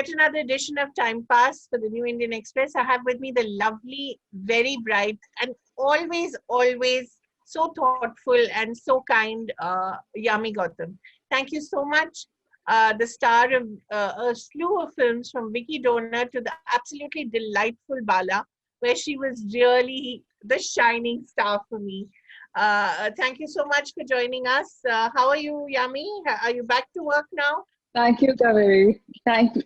yet another edition of Time Pass for the New Indian Express. I have with me the lovely, very bright, and always so thoughtful and so kind Yami Gautam. Thank you so much. The star of a slew of films from Vicky Donor to the absolutely delightful Bala, where she was really the shining star for me. Thank you so much for joining us. How are you, Yami? Are you back to work now? Thank you, Kaveri. Thank you.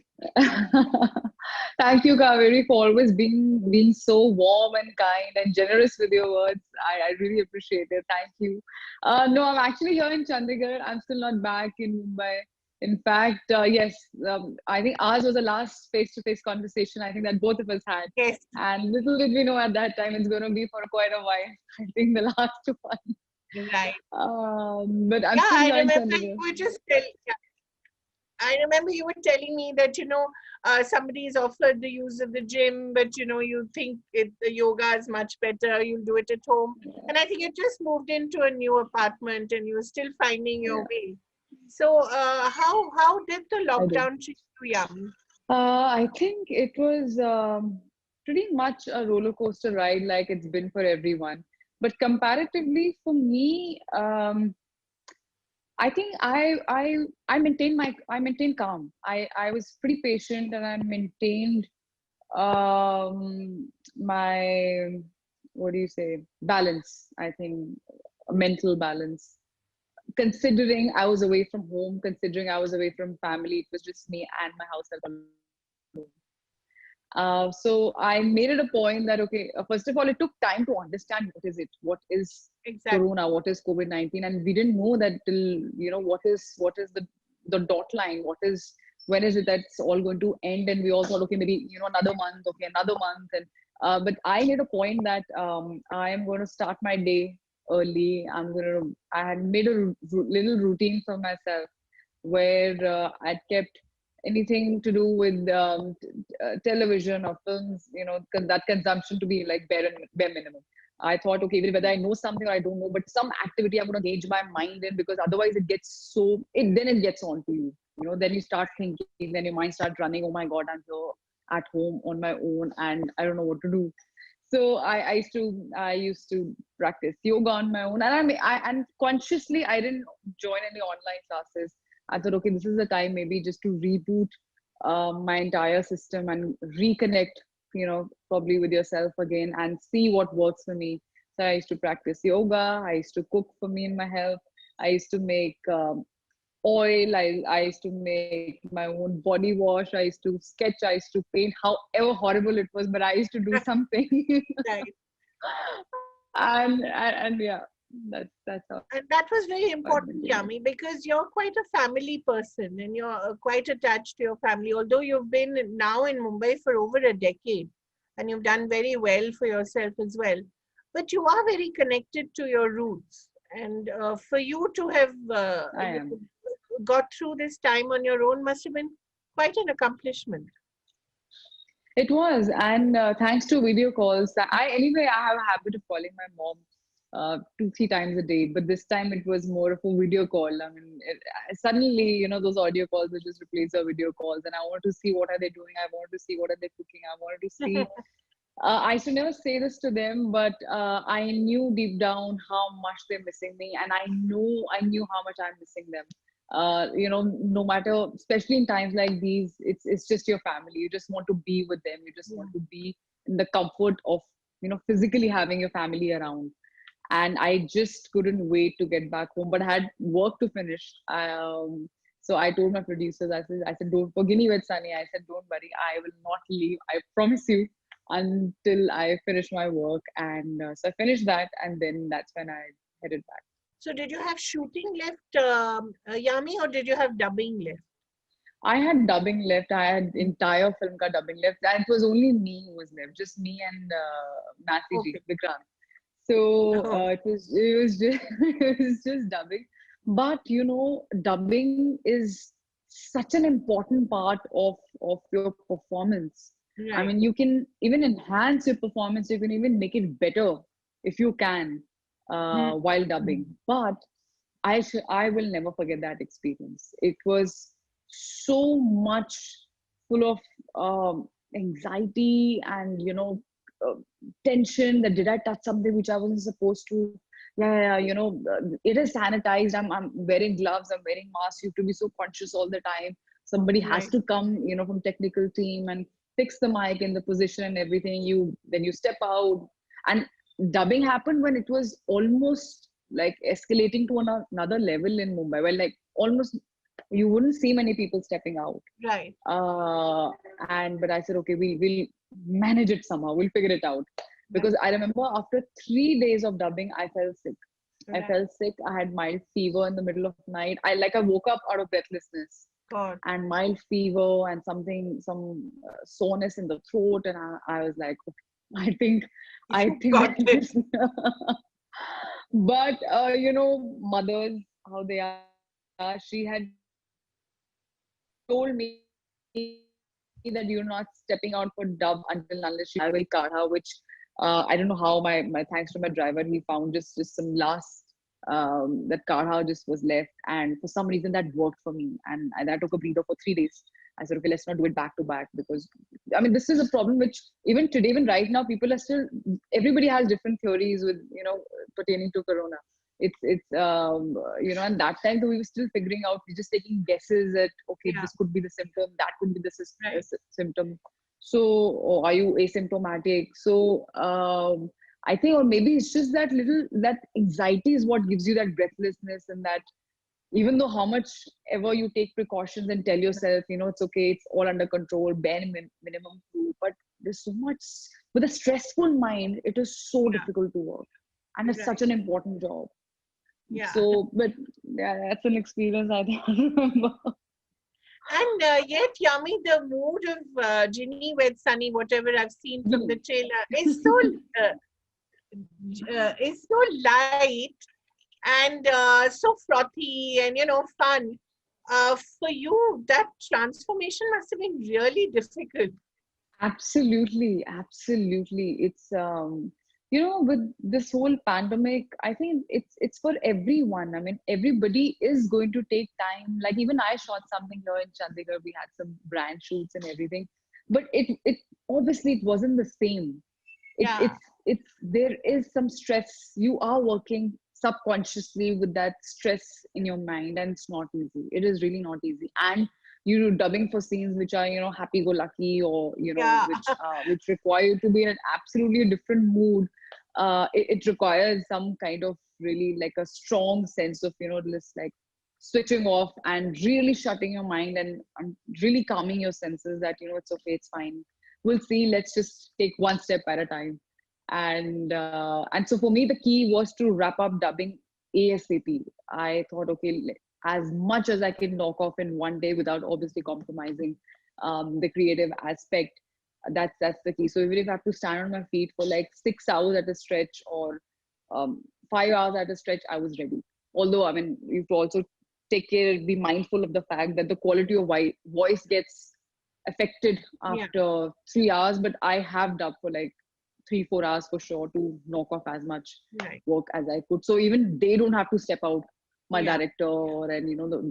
Thank you, Kaveri, for always being so warm and kind and generous with your words. I really appreciate it. Thank you. No, I'm actually here in Chandigarh. I'm still not back in Mumbai. In fact, yes, I think ours was the last face-to-face conversation I think that both of us had. Yes. And little did we know at that time it's going to be for quite a while. I think the last one. Right. But I'm still here in Chandigarh. I remember you were telling me that, somebody is offered the use of the gym, but, you think the yoga is much better. You'll do it at home. And I think you just moved into a new apartment and you're still finding your way. So how did the lockdown treat you, Yami? I think it was pretty much a roller coaster ride like it's been for everyone. But comparatively for me, I think I maintained calm. I was pretty patient and I maintained my, what do you say, balance. I think a mental balance. Considering I was away from home, considering I was away from family, it was just me and my house alone. So I made it a point that, okay, first of all, it took time to understand what is Corona, what is COVID-19, and we didn't know that till, what is the dot line, when is it that's all going to end, and we all thought, okay, maybe, another month, and but I made a point that I am going to start my day early. I had made a little routine for myself where I'd kept anything to do with television or films, that consumption to be like bare minimum. I thought, okay, whether I know something or I don't know, but some activity I'm going to engage my mind in, because otherwise it gets it gets on to you. Then you start thinking, then your mind starts running, oh my God, I'm here at home on my own and I don't know what to do. So I used to practice yoga on my own, and consciously I didn't join any online classes. I thought, okay, this is the time maybe just to reboot my entire system and reconnect, probably with yourself again and see what works for me. So I used to practice yoga. I used to cook for me and my health. I used to make oil. I used to make my own body wash. I used to sketch. I used to paint. However horrible it was, but I used to do something. Right. and yeah. That's all. And that was very important, Yami, because you're quite a family person and you're quite attached to your family. Although you've been now in Mumbai for over a decade and you've done very well for yourself as well, but you are very connected to your roots. And for you to have got through this time on your own must have been quite an accomplishment. It was, and thanks to video calls. I have a habit of calling my mom 2-3 times a day, but this time it was more of a video call. I mean, suddenly, those audio calls will just replace the video calls, and I wanted to see what are they doing. I wanted to see what are they cooking. I wanted to see. I should never say this to them, but I knew deep down how much they're missing me, and I knew how much I'm missing them. No matter, especially in times like these, it's just your family. You just want to be with them. You just want to be in the comfort of, physically having your family around. And I just couldn't wait to get back home, but I had work to finish. So I told my producers, I said, don't forgive me with Sunny. I said, don't worry, I will not leave. I promise you, until I finish my work. And so I finished that, and then that's when I headed back. So did you have shooting left, Yami, or did you have dubbing left? I had dubbing left. I had entire film ka dubbing left, and it was only me who was left, just me and Nasi ji, Vikrant. So it was just it was just dubbing. But dubbing is such an important part of your performance. Right. I mean, you can even enhance your performance. You can even make it better if you can while dubbing. But I will never forget that experience. It was so much full of anxiety and, uh, tension that did I touch something which I wasn't supposed to? Yeah, it is sanitized. I'm wearing gloves, I'm wearing masks. You have to be so conscious all the time. Somebody has Right. to come, from technical team and fix the mic in the position and everything. Then you step out. And dubbing happened when it was almost like escalating to another level in Mumbai. Well, like almost you wouldn't see many people stepping out. Right. And but I said, okay, we'll manage it somehow. We'll figure it out. Because Right. I remember after 3 days of dubbing, I felt sick. I Right. felt sick. I had mild fever in the middle of night. I woke up out of breathlessness God. and mild fever and some soreness in the throat. And I was like, okay, I You think got that it. is. But mothers, how they are. She had told me that you're not stepping out for dub until unless you have a kadha, which I don't know how my thanks to my driver, he found just some last that kadha just was left, and for some reason that worked for me, and I took a breather for 3 days. I said, okay, let's not do it back to back, because I mean this is a problem which even today, even right now, people are still, everybody has different theories with pertaining to corona. And that time though we were still figuring out, we're just taking guesses that okay, Yeah. this could be the symptom, that could be the Right. symptom. So, or are you asymptomatic? So I think, or maybe it's just that anxiety is what gives you that breathlessness, and that even though how much ever you take precautions and tell yourself, it's okay, it's all under control, bare minimum food, but there's so much with a stressful mind. It is so Yeah. difficult to work, and it's Right. such an important job. Yeah. So, but yeah, that's an experience I think I remember. And yet, Yummy, the mood of Ginny with Sunny, whatever I've seen from the trailer, is so light and so frothy and fun. For you, that transformation must have been really difficult. Absolutely, absolutely. It's with this whole pandemic, I think it's for everyone. I mean, everybody is going to take time. Like even I shot something here in Chandigarh. We had some brand shoots and everything, but it obviously it wasn't the same. it, Yeah. it's it's there is some stress. You are working subconsciously with that stress in your mind, and it's not easy. It is really not easy. And dubbing for scenes which are happy go lucky, or Yeah. which require you to be in an absolutely different mood. It requires some kind of really like a strong sense of this, like switching off and really shutting your mind, and really calming your senses that it's okay, it's fine, we'll see, let's just take one step at a time. And so for me the key was to wrap up dubbing ASAP. I thought, okay, as much as I can knock off in one day without obviously compromising the creative aspect, that's the key. So even if I have to stand on my feet for like 6 hours at a stretch, or 5 hours at a stretch, I was ready. Although I mean, you have to also take care, be mindful of the fact that the quality of voice gets affected Yeah. after 3 hours, but I have dubbed for like 3-4 hours for sure to knock off as much Right. work as I could. So even they don't have to step out, my Yeah. director and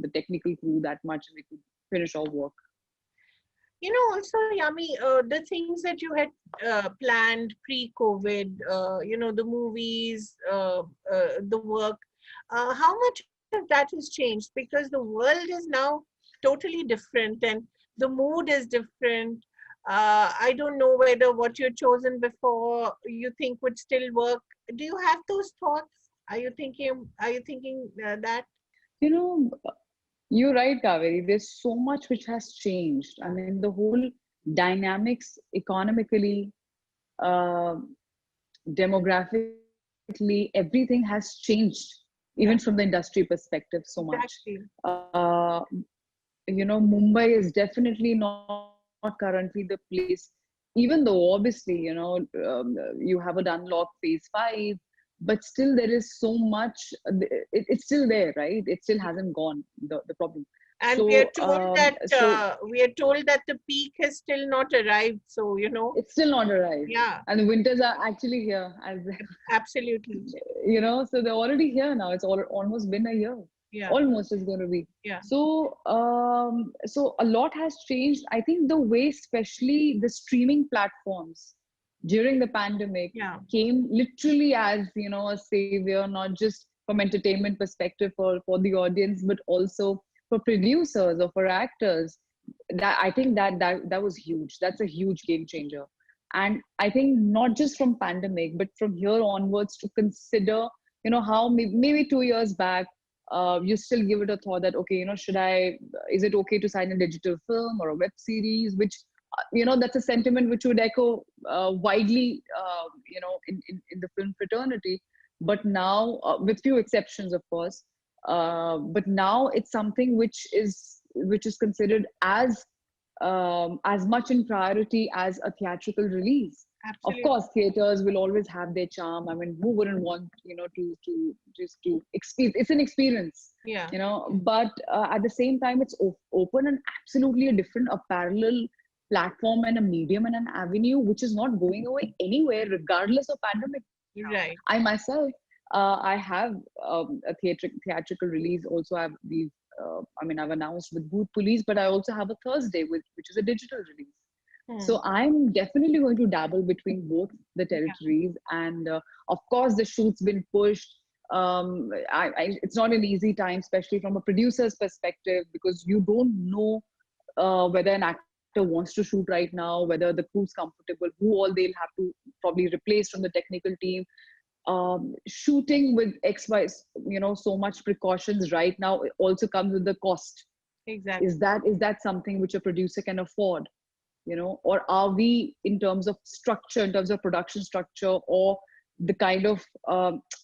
the technical crew, that much, and we could finish our work. Also, Yami, the things that you had planned pre-COVID, the movies, the work, how much of that has changed? Because the world is now totally different and the mood is different. I don't know whether what you chosen before you think would still work. Do you have those thoughts? Are you thinking that? You know, you're right, Kaveri. There's so much which has changed. I mean, the whole dynamics economically, uh, demographically, everything has changed, even from the Yeah, industry perspective, so much. exactly. Mumbai is definitely not currently the place, even though obviously, you have a unlock phase 5, but still there is so much, it's still there, right? It still hasn't gone, the problem. And we are So, told that so the peak has still not arrived. So it's still not arrived. yeah, And the winters are actually here, as absolutely. so they're already here now. It's almost been a year. Yeah. almost is going to be. Yeah. So a lot has changed. I think the way, especially the streaming platforms during the pandemic, Yeah. came literally as, a savior, not just from entertainment perspective for the audience, but also for producers or for actors. That I think that was huge. That's a huge game changer. And I think not just from pandemic, but from here onwards, to consider, how maybe 2 years back, you still give it a thought that, okay, is it okay to sign a digital film or a web series, which, that's a sentiment which would echo widely, in the film fraternity. But now, with few exceptions, of course, but now it's something which is considered as much in priority as a theatrical release. Of Absolutely. course, theaters will always have their charm. I mean, who wouldn't want, to just to experience? It's an experience, Yeah. But at the same time, it's open and absolutely a parallel platform and a medium and an avenue which is not going away anywhere, regardless of pandemic. Now, Right. I myself, I have a theatrical release. Also, I've announced with Boot Police, but I also have a Thursday, which is a digital release. Hmm. So I'm definitely going to dabble between both the Yeah. territories, and of course, the shoot's been pushed. It's not an easy time, especially from a producer's perspective, because you don't know whether an actor wants to shoot right now, whether the crew's comfortable, who all they'll have to probably replace from the technical team. Shooting with XY, so much precautions right now, it also comes with the cost. Exactly. Is that something which a producer can afford? Or are we, in terms of structure, in terms of production structure, or the kind of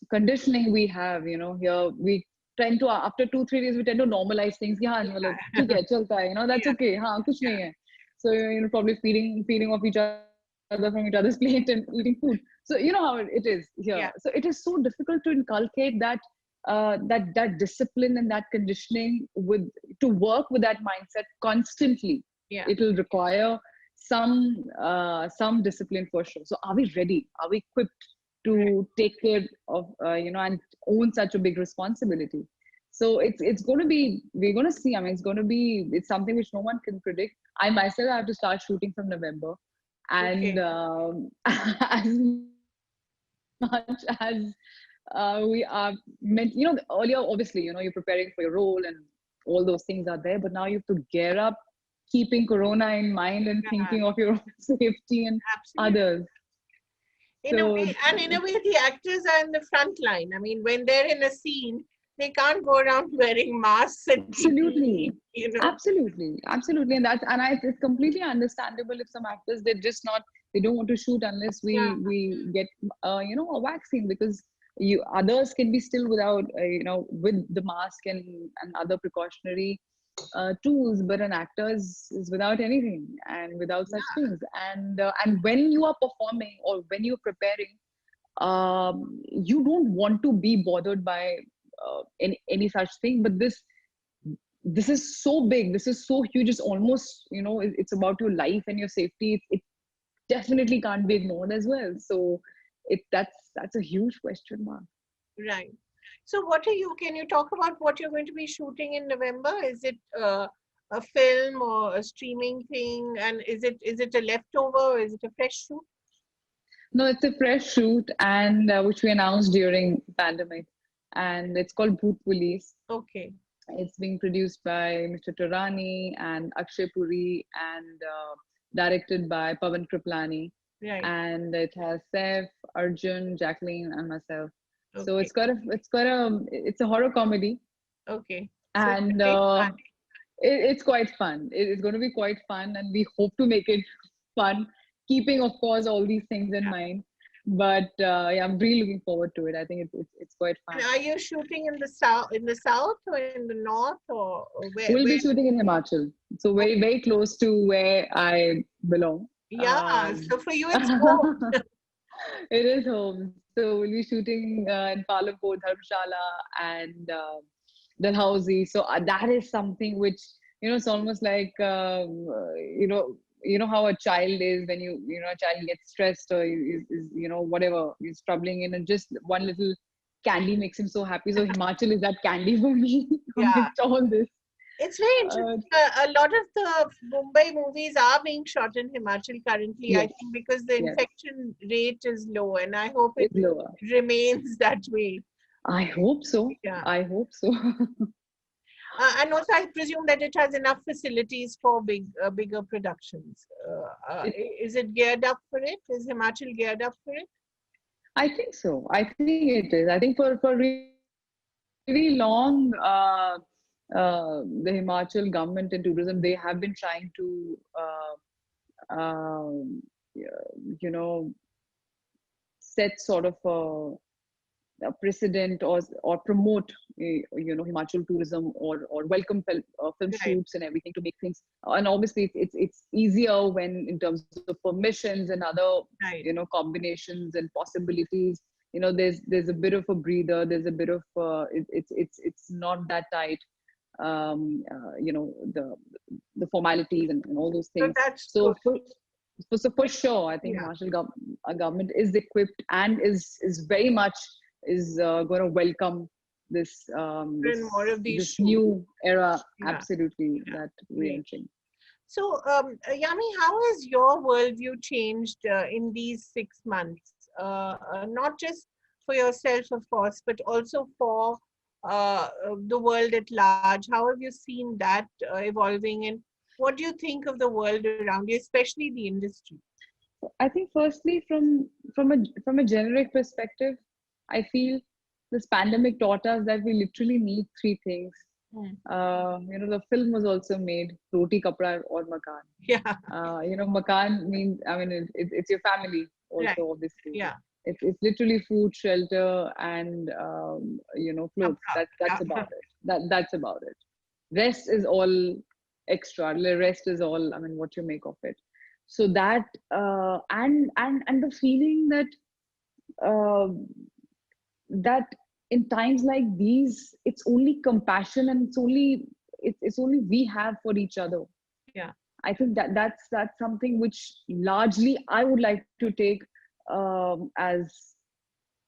conditioning we have, here we tend to, after 2-3 days, we tend to normalize things. Yeah, मतलब, ठीक है, चलता है, that's Yeah. okay, हाँ, कुछ Yeah. नहीं है. So, probably feeding off each other from each other's plate and eating food. So you know how it is here. Yeah. So it is so difficult to inculcate that discipline and that conditioning, to work with that mindset constantly. Yeah. It'll require some discipline for sure. So are we ready? Are we equipped Right. to take care of, and own such a big responsibility? So it's going to be, we're going to see. I mean, it's something which no one can predict. I myself have to start shooting from November, and Okay. as much as we are meant, earlier, obviously, you're preparing for your role and all those things are there, but now you have to gear up, keeping corona in mind and Yeah. thinking of your own safety and Absolutely. others. In a So way, and in a way, the actors are in the front line. I mean, when they're in a scene, they can't go around wearing masks and absolutely, PPE. absolutely, it's completely understandable if some actors, they don't want to shoot unless Yeah. we get a vaccine, because you others can be still without, with the mask and other precautionary tools, but an actor is without anything and without such things. And when you are performing or when you're preparing, you don't want to be bothered by any such thing. But this is so big, this is so huge, it's almost, it's about your life and your safety. It definitely can't be ignored as well. So that's a huge question mark. Right. So, can you talk about what you're going to be shooting in November? Is it a film or a streaming thing? And is it a leftover or is it a fresh shoot? No, it's a fresh shoot, and which we announced during pandemic, and it's called Bhoot Police. Okay. It's being produced by Mr. Turani and Akshay Puri, and directed by Pavan Kriplani. Right. And it has Saif, Arjun, Jacqueline, and myself. So Okay. it's a horror comedy, Okay. So, it's and a big it's quite fun. It's going to be quite fun, and we hope to make it fun, keeping, of course, all these things in yeah. mind. But yeah, I'm really looking forward to it. I think it's quite And fun. are you shooting in the south or in the north or where? We'll Where? be shooting in Himachal, so very Okay. very close to where I belong. Yeah. So for you, it's home. It is home. So we'll be shooting in Palampur, Dharamshala, and Dalhousie. So that is something which, it's almost like, how a child is when a child gets stressed or is whatever, is troubling in, and just one little candy makes him so happy. So Himachal is that candy for me Yeah. amidst all this. It's very interesting. A lot of the Mumbai movies are being shot in Himachal currently, I Yes, think, because the yes, infection rate is low, and I hope it it's lower. remains that way. I hope so. Yeah. I hope so. And also, I presume that it has enough facilities for bigger productions. It, Is it geared up for it? Is Himachal geared up for it? I think so. I think it is. I think for really long, the Himachal government and tourism, they have been trying to, yeah, you know, set sort of a precedent or promote Himachal tourism or welcome film Right, shoots and everything to make things, and obviously it's easier when in terms of permissions and other right. combinations and possibilities. There's a bit of a breather, there's a bit of it's not that tight, the formalities and all those So things. that's So good. for sure, I think Yeah. government is equipped and is very much is going to welcome this And more of these this shows. new era, Yeah, absolutely, yeah. that we're Great. entering. So, Yami, how has your worldview changed in these 6 months? Not just for yourself, of course, but also for the world at large. How have you seen that evolving? And what do you think of the world around you, especially the industry? I think firstly, from a generic perspective, I feel this pandemic taught us that we literally need three things. Hmm. The film was also made, roti, kapra, or makan. Yeah, Makan means, I mean, it's your family right. also, obviously. Yeah, It's literally food, shelter, and clothes. kapra. That's Yeah, about it. That's about it. Rest is all extra. The rest is all, I mean, what you make of it. So that and the feeling that uh, that in times like these, it's only compassion, and it's only we have for each other. yeah, I think that's something which largely I would like to take as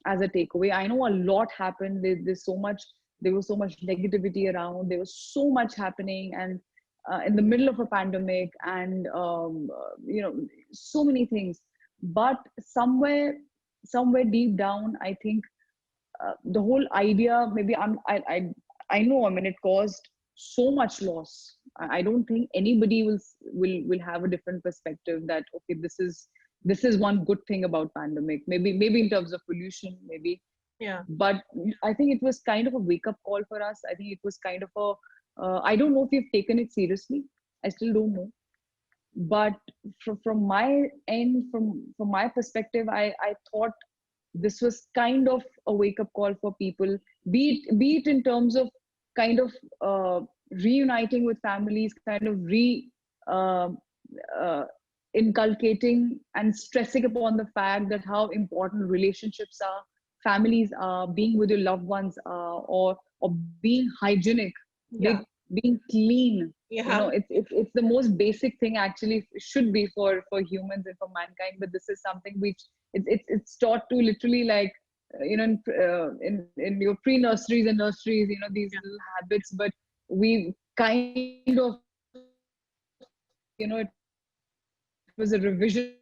a takeaway. I know a lot happened. There was so much negativity around. There was so much happening, and in the middle of a pandemic, and so many things. But somewhere deep down, I think the whole idea, maybe I know, I mean, it caused so much loss. I don't think anybody will have a different perspective that okay, this is one good thing about pandemic. Maybe in terms of pollution, maybe, yeah. but I think it was kind of a wake up call for us. I think it was kind of a I don't know if we've taken it seriously. I still don't know. But from my end, from my perspective, I thought this was kind of a wake up call for people, be it in terms of kind of reuniting with families, kind of uh, uh, inculcating and stressing upon the fact that how important relationships are, families are, being with your loved ones are, or being hygienic, Yeah, being clean. yeah, It's the most basic thing actually, should be for humans and for mankind. But this is something which it's taught to literally, like in your pre-nurseries and nurseries, these yeah. little habits. But we kind of, it was a revision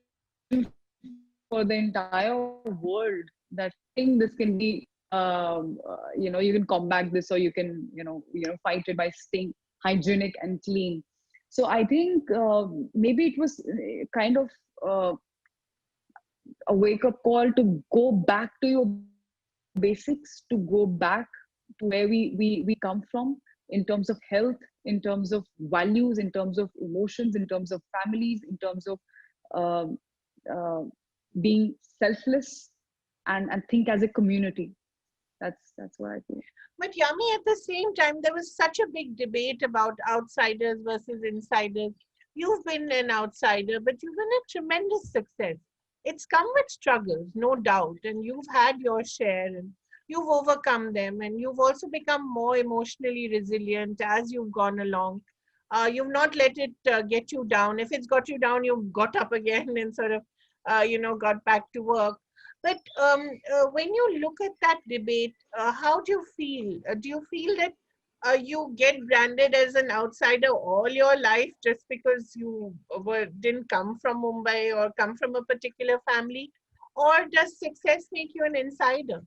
for the entire world, that think this can be you can combat this, or you can fight it by staying hygienic and clean. So I think maybe it was kind of a wake up call to go back to your basics, to go back to where we come from, in terms of health, in terms of values, in terms of emotions, in terms of families, in terms of um, uh, being selfless, and think as a community. That's what I feel. But Yummy, at the same time, there was such a big debate about outsiders versus insiders. You've been an outsider, but you've been a tremendous success. It's come with struggles, no doubt, and you've had your share and you've overcome them, and you've also become more emotionally resilient as you've gone along. You've not let it get you down. If it's got you down, you've got up again and sort of, got back to work. But when you look at that debate, how do you feel? Do you feel that you get branded as an outsider all your life just because you didn't come from Mumbai or come from a particular family? Or does success make you an insider?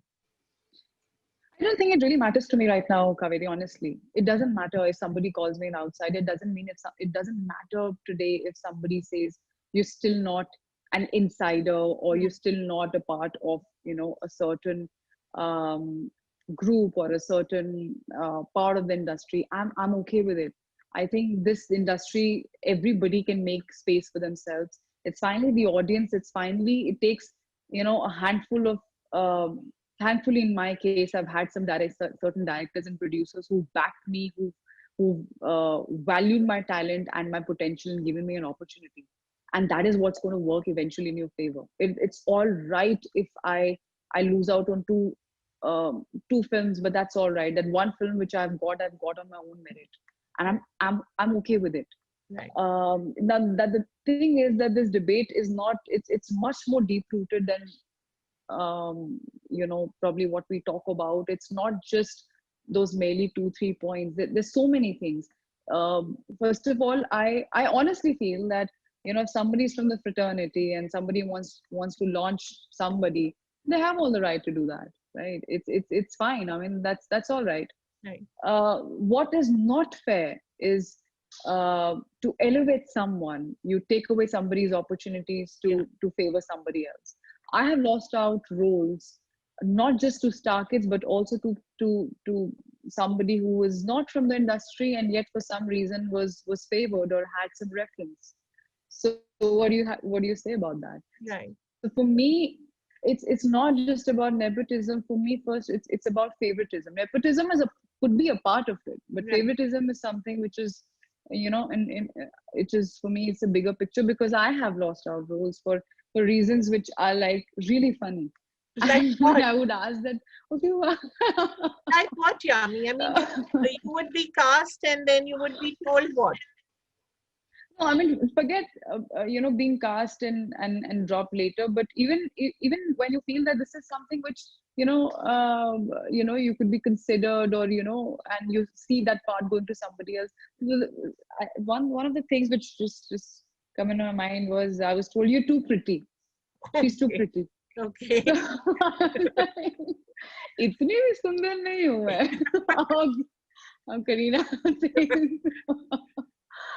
I don't think it really matters to me right now, Kaveri, honestly. It doesn't matter if somebody calls me an outsider. It doesn't mean it doesn't matter today if somebody says you're still not an insider or Hmm. you're still not a part of, a certain um, group or a certain part of the industry. I'm okay with it. I think this industry, everybody can make space for themselves. It's finally the audience. It's finally, it takes, a handful of thankfully in my case I've had certain directors and producers who backed me, who valued my talent and my potential and given me an opportunity, and that is what's going to work eventually in your favor. It's all right if I lose out on two films, but that's all right. That one film which I've got on my own merit, and I'm okay with it. Right. Now that the thing is that this debate is not, it's much more deep rooted than probably what we talk about. It's not just those merely 2 3 points. There's so many things. First of all, I honestly feel that if somebody's from the fraternity and somebody wants to launch somebody, they have all the right to do that, right? It's fine. I mean, that's all right. Right. What is not fair is to elevate someone. You take away somebody's opportunities Yeah. to favor somebody else. I have lost out roles not just to star kids, but also to somebody who was not from the industry and yet for some reason was favored or had some reference. So what do you say about that? Right. So for me, it's not just about nepotism. For me, first it's about favoritism. Nepotism could be a part of it, but Right. favoritism is something which is, it is, for me, it's a bigger picture because I have lost out roles for reasons which are like really funny. Like And when what? I would ask that, okay, well, Like what, Yami? I mean, you would be cast and then you would be told what? no, I mean, forget being cast and drop later. But even when you feel that this is something which you could be considered, or and you see that part going to somebody else. One of the things which just come into my mind was I was told you're too pretty. She's too Okay. pretty. Okay. So इतनी भी सुंदर नहीं हूँ मैं. अब Kareena says.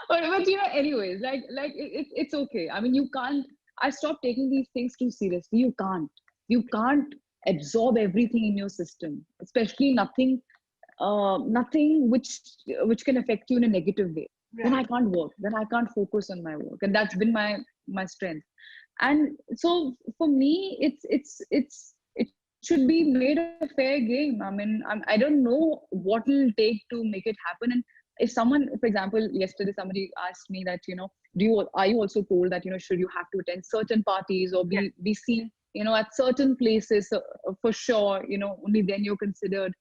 But anyways, like it's okay. I mean, you can't. I stopped taking these things too seriously. You can't absorb everything in your system, especially nothing which can affect you in a negative way. Then I Right. can't work. Then I can't focus on my work, and that's been my strength. And so for me, it should be made a fair game. I mean, I don't know what it'll take to make it happen. And if someone, for example, yesterday somebody asked me that, are you also told that, should you have to attend certain parties or Yeah. be seen, at certain places, for sure, only then you're considered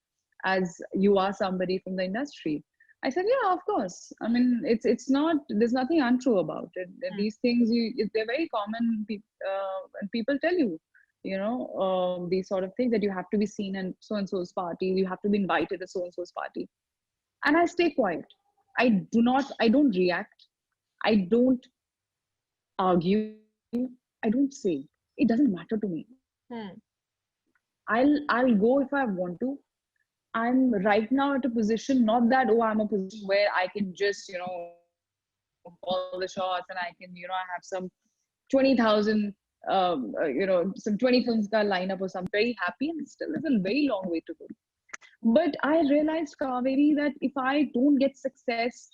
as you are somebody from the industry. I said, yeah, of course. I mean, it's not. There's nothing untrue about it. Mm. These things, they're very common, and people tell you, these sort of things, that you have to be seen in so and so's party, you have to be invited to so and so's party, and I stay quiet. I don't react. I don't argue. I don't say. It doesn't matter to me. Mm. I'll go if I want to. I'm right now at a position, not that, oh, I'm a position where I can just, call the shots and I can, I have some 20,000, some 20 films ka lineup or something. Very happy, and still there's a very long way to go. But I realized, Kaveri, that if I don't get success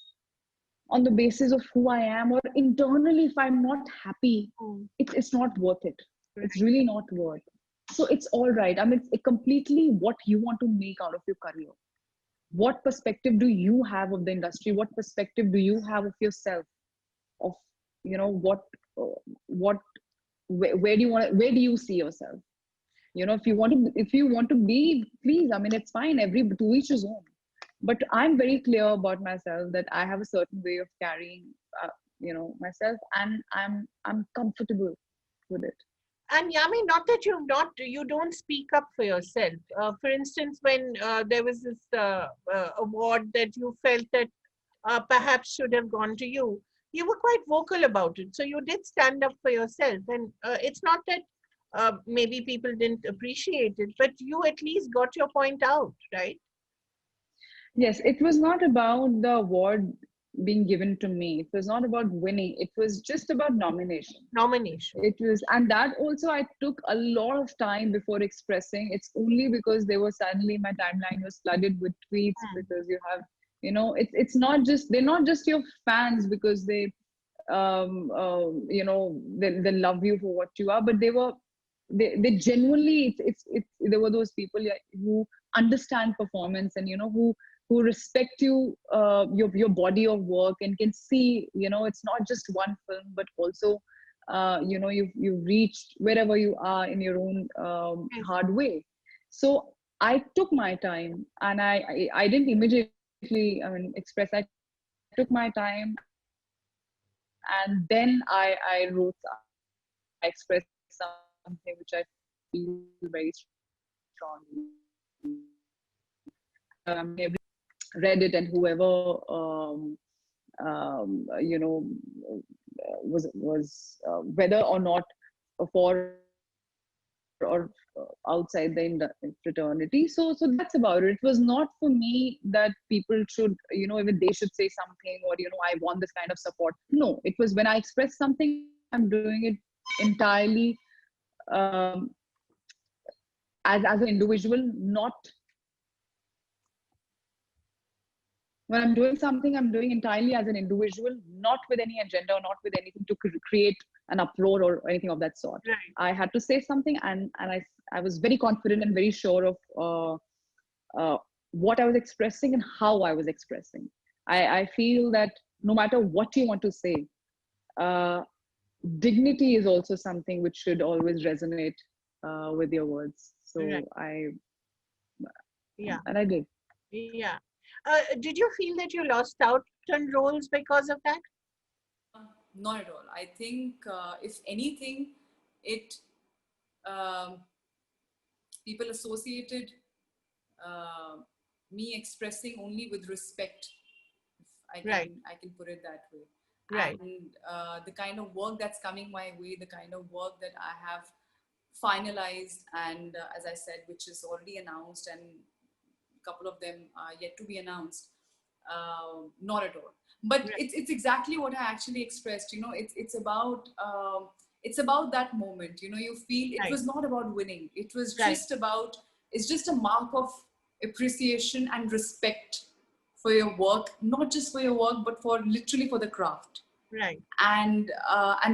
on the basis of who I am, or internally, if I'm not happy, Mm. it's not worth it. It's Right. really not worth. So it's all right. I mean, it's completely what you want to make out of your career. What perspective do you have of the industry? What perspective do you have of yourself? Of what uh, what where do you want where do you see yourself? If you want to be, please. I mean, it's fine. Every to each his own. But I'm very clear about myself that I have a certain way of carrying myself, and I'm comfortable with it. And Yami, not that you don't speak up for yourself. For instance, when there was this award that you felt that perhaps should have gone to you, you were quite vocal about it. So you did stand up for yourself. And it's not that maybe people didn't appreciate it, but you at least got your point out, right? Yes, it was not about the award being given to me. It was not about winning. It was just about nomination. Nomination. It was, and that also I took a lot of time before expressing. It's only because they were suddenly my timeline was flooded with tweets, Hmm. because you have, it's not just, they're not just your fans because they love you for what you are, but they genuinely, there were those people, yeah, who understand performance, and who respect your body of work, and can see, it's not just one film, but also you've reached wherever you are in your own Yes. hard way. So I took my time, and I didn't immediately, express. I took my time, and then I wrote, I expressed something which I feel very strongly. Read it, and whoever was whether or not for or outside the fraternity. So that's about it. It was not for me that people should, even they should say something, or I want this kind of support. No, it was when I express something, I'm doing it entirely um, as an individual, not when I'm doing something, I'm doing entirely as an individual, not with any agenda, or not with anything to create an uproar or anything of that sort. Right. I had to say something, and I was very confident and very sure of what I was expressing and how I was expressing. I feel that no matter what you want to say, uh, dignity is also something which should always resonate with your words. Right. So Yeah. and I did. Yeah. Did you feel that you lost out on roles because of that? Not at all. I think, if anything, it um, people associated uh, me expressing only with respect, if Right. I can put it that way. Right. And the kind of work that's coming my way, the kind of work that I have finalized, and as I said, which is already announced, and a couple of them are yet to be announced. Not at all. But Right. it's exactly what I actually expressed. It's about that moment. You feel it Right. was not about winning. It was Right. just about, it's just a mark of appreciation and respect for your work, not just for your work, but for literally for the craft. Right. And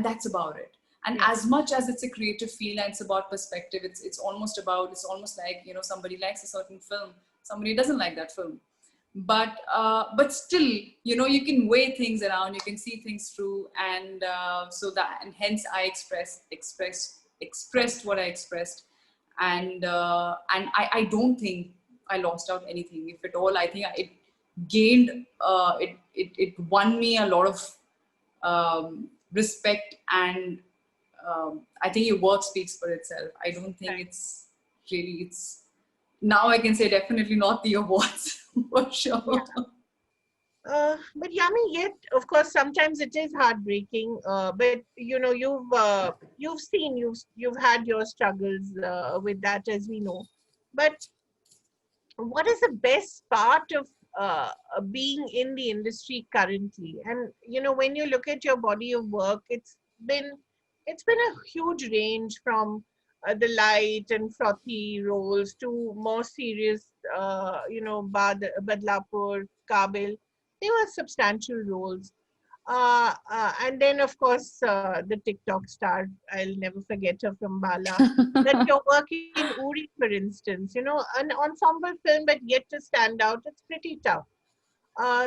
that's about it. And Yeah. as much as it's a creative field and it's about perspective, it's almost like, somebody likes a certain film, somebody doesn't like that film, but still, you can weigh things around, you can see things through, and hence I expressed what I expressed. And I don't think I lost out anything. If at all, I think it gained, it won me a lot of respect, and I think your work speaks for itself. I don't think Right. it's now I can say definitely not the awards for Yeah. sure. But Yami, yet of course sometimes it is heartbreaking. But you've seen, you've had your struggles with that, as we know. But what is the best part of being in the industry currently? And when you look at your body of work, been it's been a huge range from the light and frothy roles to more serious, Badlapur, Kabil. They were substantial roles. And then, of course, the TikTok star, I'll never forget her from Bala. That you're working in Uri, for instance, an ensemble film, but yet to stand out, it's pretty tough.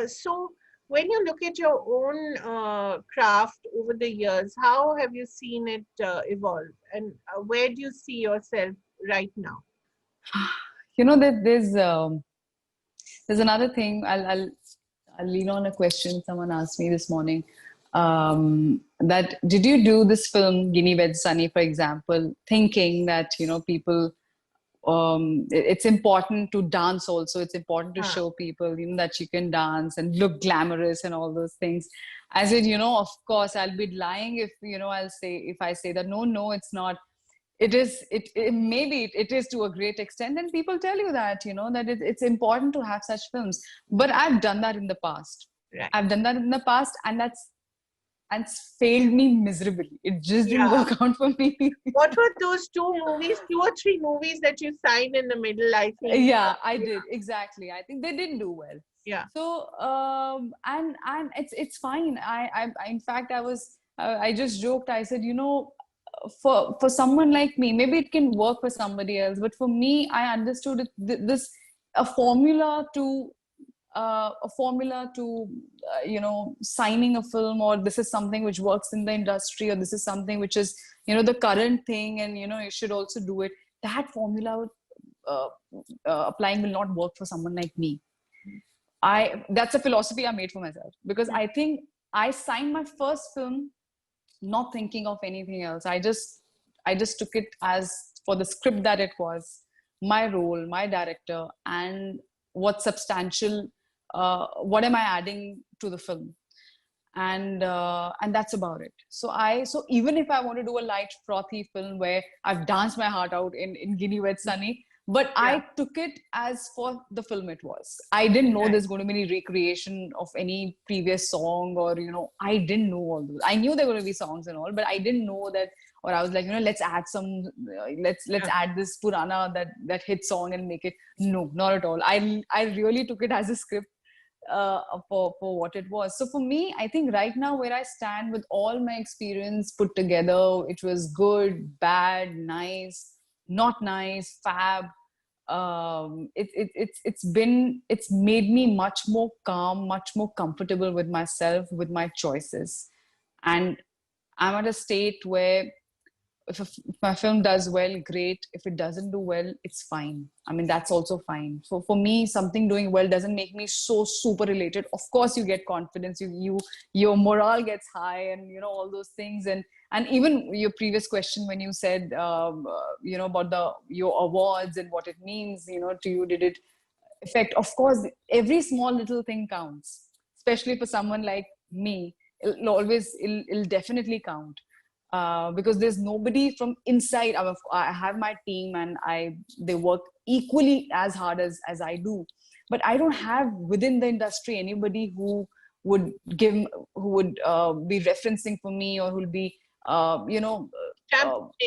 So, when you look at your own craft over the years, how have you seen it evolve? And where do you see yourself right now? That there's another thing. I'll lean on a question someone asked me this morning. that did you do this film Guinea Veg Sunny, for example, thinking that people, it's important to dance also, it's important to show people that you can dance and look glamorous and all those things. I said, of course I'll be lying if if I say that no, it's not. It is, maybe it is to a great extent, and people tell you that that it's important to have such films. But I've done that in the past. Right. I've done that in the past, and it's failed me miserably. It just didn't Yeah. work out for me. What were those two or three movies that you signed in the middle, I think? Yeah, I did. Exactly. I think they didn't do well. Yeah. So, and it's fine. In fact, I just joked. I said, for someone like me, maybe it can work for somebody else, but for me, I understood it, this a formula to signing a film, or this is something which works in the industry, or this is something which is the current thing, and you should also do it. That formula uh, applying will not work for someone like me. That's a philosophy I made for myself, because I think I signed my first film not thinking of anything else. I just took it as for the script that it was, my role, my director, and what substantial, what am I adding to the film, and that's about it. So even if I want to do a light frothy film where I've danced my heart out in Guinea Wet Sunny, but I took it as for the film it was. I didn't know there's going to be any recreation of any previous song, or I didn't know all those. I knew there were going to be songs and all, but I didn't know that. Or I was like, let's add some, let's add this Purana, that hit song, and make it. No, not at all. I really took it as a script for what it was. So for me, I think right now where I stand with all my experience put together, it was good, bad, nice, not nice, fab. It's made me much more calm, much more comfortable with myself, with my choices, and I'm at a state where if my film does well, great. If it doesn't do well, it's fine. I mean, that's also fine. So for me, something doing well doesn't make me so super related. Of course, you get confidence, your morale gets high, and all those things. And even your previous question when you said about your awards and what it means, to you, did it affect? Of course, every small little thing counts, especially for someone like me. It'll definitely count. Because there's nobody from inside. I have my team, and they work equally as hard as I do, but I don't have within the industry anybody who would be referencing for me, or who'll be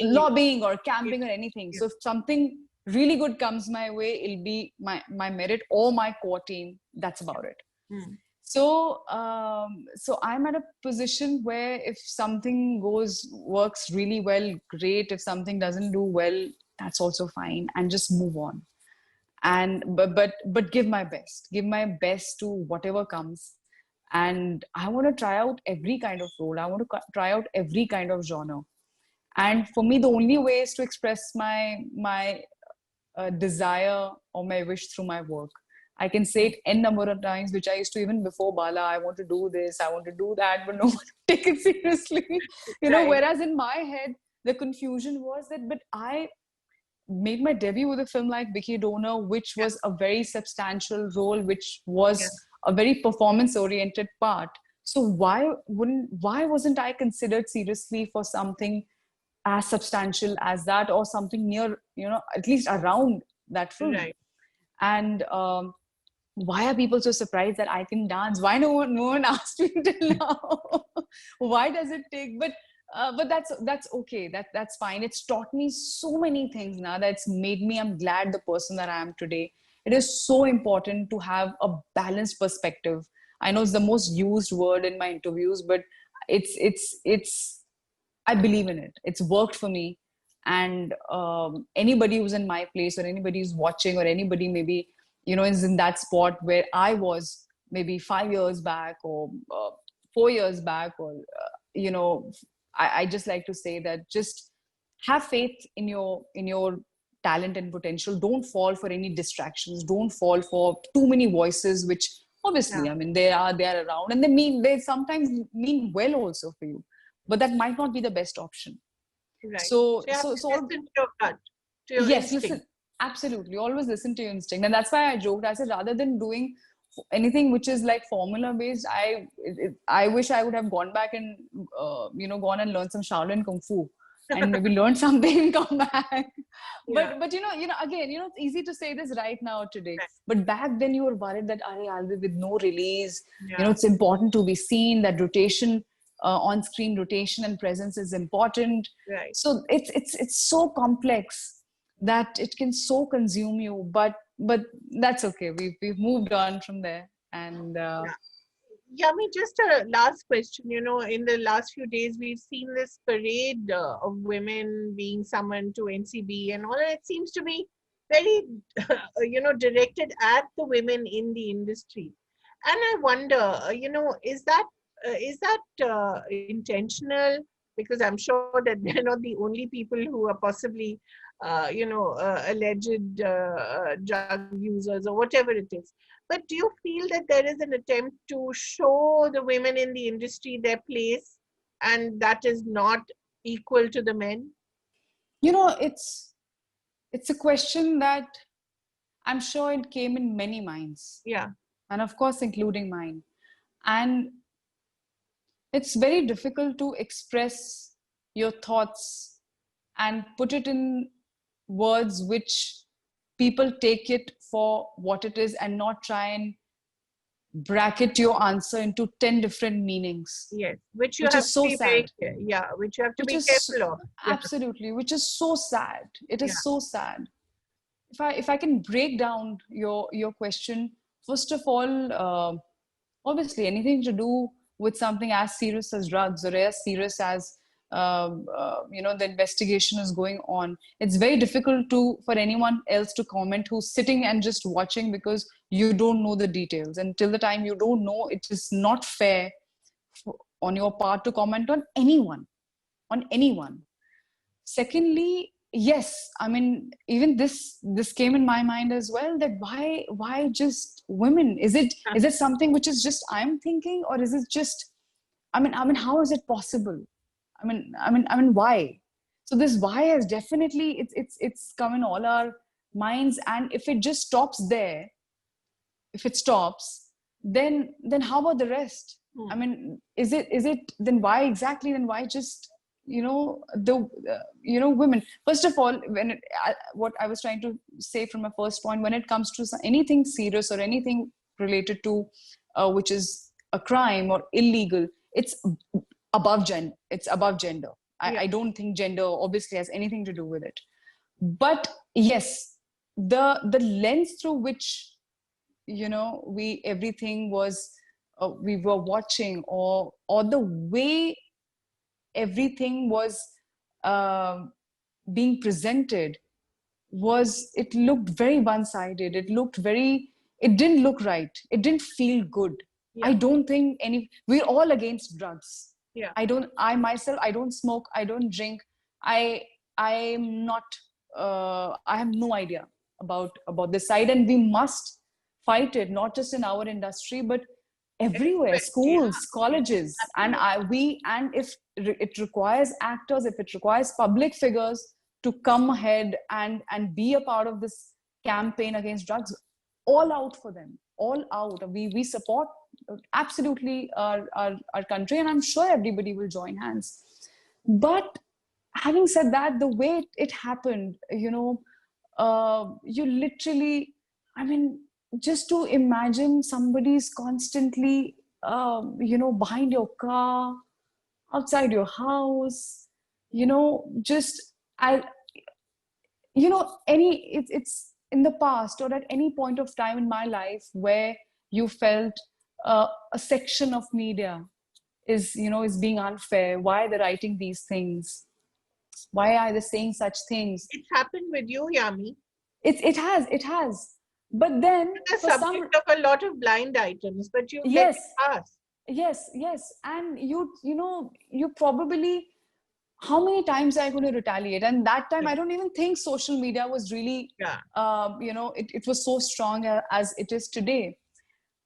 lobbying or camping or anything. So if something really good comes my way, it'll be my merit or my core team. That's about it. So I'm at a position where if something works really well, great. If something doesn't do well, that's also fine, and just move on. And but give my best to whatever comes. And I want to try out every kind of role. I want to try out every kind of genre. And for me, the only way is to express my desire or my wish through my work. I can say it n number of times, which I used to even before Bala. I want to do this, I want to do that, but no one take it seriously. Whereas in my head, the confusion was that, but I made my debut with a film like Vicky Donor, which was a very substantial role, which was a very performance-oriented part. So why wasn't I considered seriously for something as substantial as that, or something near, at least around that film? Right. And why are people so surprised that I can dance? Why no one asked me till now? Why does it take? But that's okay. That's fine. It's taught me so many things now that's made me. I'm glad the person that I am today. It is so important to have a balanced perspective. I know it's the most used word in my interviews, but it's. I believe in it. It's worked for me. And anybody who's in my place, or anybody who's watching, or anybody maybe is in that spot where I was maybe 5 years back, or 4 years back, or I just like to say that just have faith in your talent and potential. Don't fall for any distractions. Don't fall for too many voices which Obviously, Yeah. I mean, they are around, and they sometimes mean well also for you, but that might not be the best option. Right. So So you have to all, listen to your gut, to your yes, instinct. listen, absolutely, always listen to your instinct. And that's why I joked, I said, rather than doing anything which is like formula based, I wish I would have gone back and gone and learned some Shaolin Kung Fu and maybe learn something and come back. Yeah. But again, it's easy to say this right now today, Right. but back then you were worried that I'll be with no release. Yeah. It's important to be seen, that rotation, on screen rotation and presence is important. Right. So it's so complex that it can so consume you, but that's okay. We've moved on from there. And Yeah. Yami, just a last question. In the last few days, we've seen this parade of women being summoned to NCB and all. And it seems to be very, directed at the women in the industry. And I wonder, is that intentional? Because I'm sure that they're not the only people who are possibly, alleged drug users or whatever it is. But do you feel that there is an attempt to show the women in the industry their place, and that is not equal to the men? it's a question that I'm sure it came in many minds, Yeah. and of course including mine. And it's very difficult to express your thoughts and put it in words which people take it for what it is, and not try and bracket your answer into 10 different meanings, Yes. Which you which have is to so be very sad. yeah. Which you have to Which be is careful of. Yeah. absolutely, which is so sad. It Yeah. is so sad. If I can break down your question, first of all, obviously anything to do with something as serious as drugs, or as serious as the investigation is going on, it's very difficult for anyone else to comment who's sitting and just watching, because you don't know the details. And till the time you don't know, it is not fair on your part to comment on anyone. Secondly, yes, I mean, even this came in my mind as well, that why just women? Is it something which is just I'm thinking, or is it just, I mean how is it possible? I mean why? So this why has definitely, it's come in all our minds. And if it just stops there, if it stops, then how about the rest? I mean, is it then why exactly? Then why just the women? First of all, what I was trying to say from my first point, when it comes to anything serious or anything related to which is a crime or illegal, it's above gender. It's above gender. Yeah. I don't think gender obviously has anything to do with it. But yes, the lens through which we everything was we were watching, or the way everything was uh, being presented, it looked very one-sided. It didn't look right. It didn't feel good. I Yeah. don't think we're all against drugs. Yeah. I myself, I don't smoke, I don't drink. I'm not I have no idea about this side, and we must fight it, not just in our industry but everywhere, Everywhere. Yeah. schools, colleges. And if it requires actors, if it requires public figures to come ahead and be a part of this campaign against drugs, all out for them, all out. We support absolutely our country, and I'm sure everybody will join hands. But having said that, the way it happened, you literally, I mean, just to imagine somebody's constantly behind your car, outside your house, just I it's in the past, or at any point of time in my life where you felt a section of media is being unfair. Why are they writing these things? Why are they saying such things? It's happened with you, Yami. It has. But then The for some, subject of a lot of blind items, but you let yes, it pass. yes. And you probably, how many times are you going to retaliate? And that time, I don't even think social media was really, Yeah. it was so strong as it is today.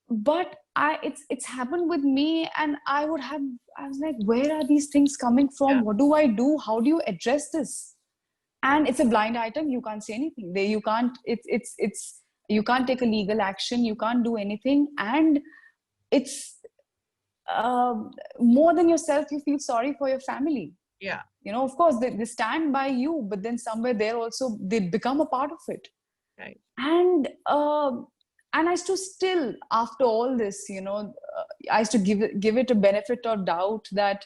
but it's happened with me, and I was like, where are these things coming from? Yeah. What do I do? How do you address this? And it's a blind item. You can't say anything. You can't. It's you can't take a legal action. You can't do anything, and it's more than yourself. You feel sorry for your family. Yeah. Of course, they stand by you, but then somewhere there also they become a part of it. Right. And I used to still, after all this, I used to give it a benefit of doubt that,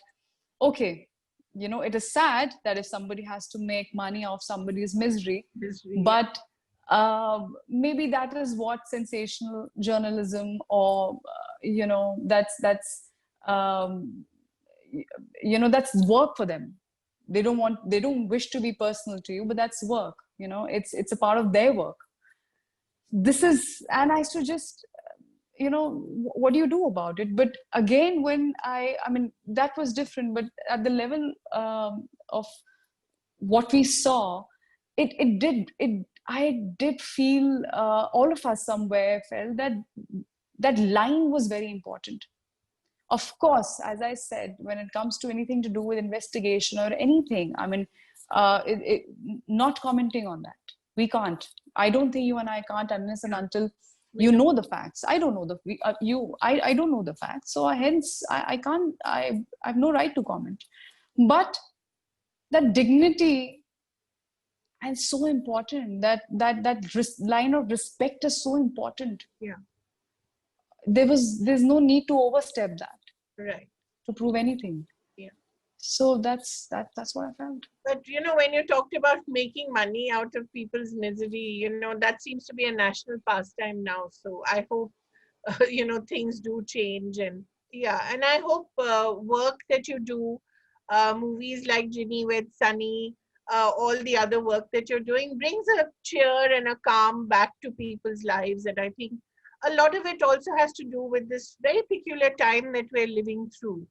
okay, it is sad that if somebody has to make money off somebody's misery, but maybe that is what sensational journalism, or that's that's work for them. They don't wish to be personal to you, but that's work. It's a part of their work. And I used to just, what do you do about it? But again, when I mean, that was different, but at the level of what we saw, I did feel, all of us somewhere felt that line was very important. Of course, as I said, when it comes to anything to do with investigation or anything, I mean, not commenting on that. We can't. I don't think you and I can't, unless and until you know the facts. I don't know I don't know the facts. So hence, I can't, I have no right to comment. But that dignity is so important. That line of respect is so important. Yeah. There's no need to overstep that. Right. To prove anything. Yeah. So that's what I felt. But when you talked about making money out of people's misery, that seems to be a national pastime now. So I hope things do change, and and I hope work that you do, movies like Ginny with Sunny, all the other work that you're doing brings a cheer and a calm back to people's lives. And I think a lot of it also has to do with this very peculiar time that we're living through.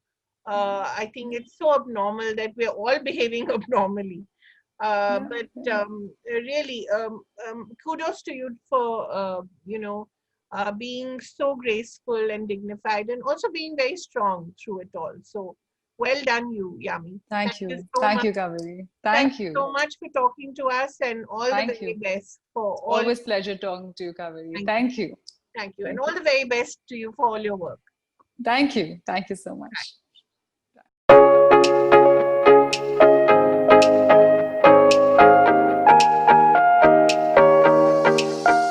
I think it's so abnormal that we're all behaving abnormally. But really, kudos to you for, being so graceful and dignified, and also being very strong through it all. So well done, you, Yami. Thank you. So Thank much. you, Kaveri. Thank Thank you you. so much for talking to us, and all the very best for all. Always pleasure talking to you, Kaveri. Thank you. Thank you. And all the very best to you for all your work. Thank you. Thank you so much.